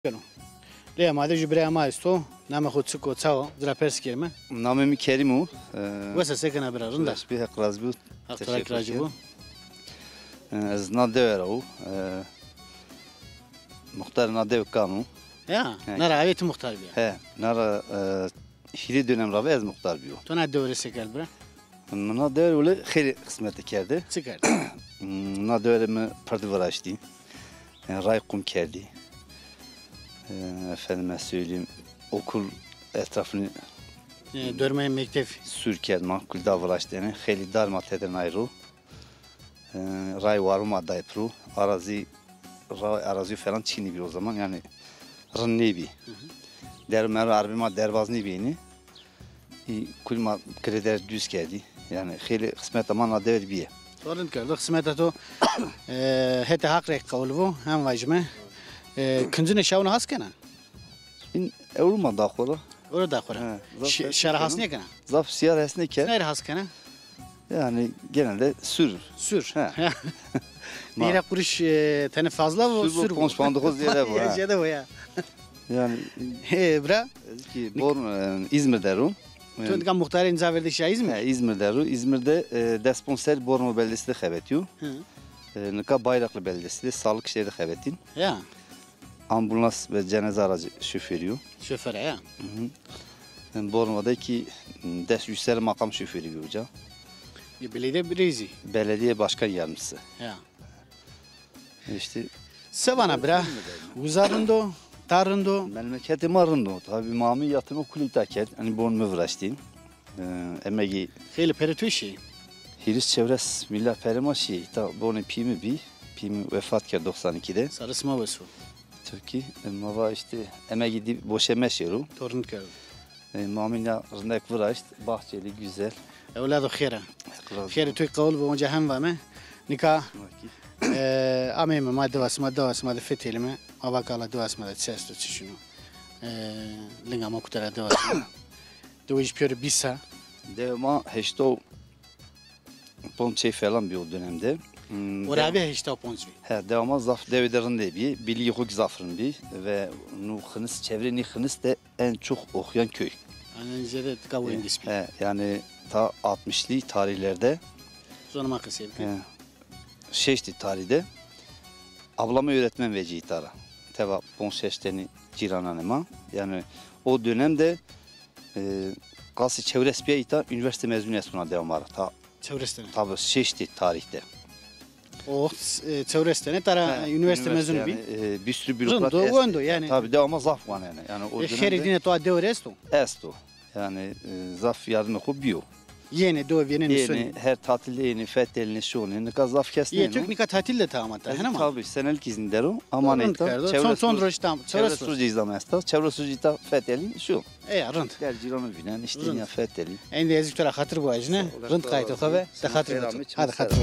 ليه ما ادري بري ما يستو نام خود سكو تساو درا بيرسكيرمه Namemi Kerimov. واسا سكن ابرا رندا Bir hekraz bu. اختراك راجبو Az nadev Muhtar nadev kanu. يا نرى عبيت مختار بيها He, nara hili dönem ravi az muhtar biyo. تونا الدوري سكال برا Nadev öyle xeyli kısmeti kerdi. سكال Nadev'imi pardivarajdı. Raykum kerdi. Efendime söyleyeyim okul etrafını دورمه مكتب sürker makul davranıştı yani xeyli darmat eden ayrı. Ray varım adaypru arazi falan Çinli bir o zaman yani rınnebi. Dermer arbima dervazlı beyni. Kulma kreder düz geldi. Yani xeyli kısmet ama nadev bir. تورنت كردو خسمتاتو هتا حق ريك قولبو هم واجمه كنزن شاون هاس كنا İn evluma daxola. orada dağıra şara has ne kana Zaf siyar esneke. nerede has kana Yani genelde sür. sür He. bir kuruş tane fazla mı Sür sür bu konuşmandığı ziyade bu. ya da bu ya Yani he bra ki İzmir'de ru. tu kan muhtar imza verdi şey mi İzmir'de ru. İzmir'de desponser Borno beldesi de xebetiyor. Nika Bayraklı beldesi de sağlık işleri de xebetin. ya Ambulans ve cenaze aracı şoförü. şoför ya Borno'daki des yüksel makam şoförü gibi hoca. belediye birisi Belediye başkan yardımcısı. ya İşte sevana bra uzarındo tarındo memleketi marındo. Tabii mami yatımı kulitaket. Hani bon müvraştayım. Emeği خیلی پرتوشی Hiris çevres millet perimaşi. Ta bunu pimi vefat kerdi 92'de. sarısma vesu Türkiye ama işte emeği di boşemeş yeri. torun کرد Mamina rınak vıraşt. Bahçeli güzel. اولاد خیره خیره توی قول به اونجا هم وامه نکاح امیم ما دواس ما فتیلمه ما کالا دواس ما تساست تشینو لنگا ما کتر دواس دویش پیور بیسا Devama heşto ponçey falan bir o dönemde. ورابه هشتا پونزوی He devama zaf devlerin de bir bilgi hukuk zafrın bir ve nuhınız çevre hınız de en çok okuyan köy. انا زیاده تقوی انگلیس بی He yani ta 60'lı tarihlerde زون ما قصیب Şeşti tarihte ablama öğretmen vecihi tara. Teva ponşeşteni cirananema. Yani o dönemde Gasi çevrespiye ita üniversite mezuniyetine devam var. çevrestene Tabi Şeşti tarihte. o çevrestene tara üniversite mezunu bi Bir sürü bürokrat Rındo, Gondo yani. Tabi devamı zaf var yani. Yani o dönemde خیردینه تو دوresto esto. Yani zaf yardım oku biyo. yeni do yeni Yeni sonu her tatilde yeni fetelini şunu ne kadar zaf kesne. ye teknika tatil de tamam ta hena ma Tabi senelik izin derim. Ama ne son roş tam Çevre çevre sucu izlemezdi. Çevre sucu da fetelin şu. rınd Gel ciranı binen işte ya fetelin. عندي يزيك ترى خاطر بواجنه رند قايتو خبه ده خاطر هذا خاطر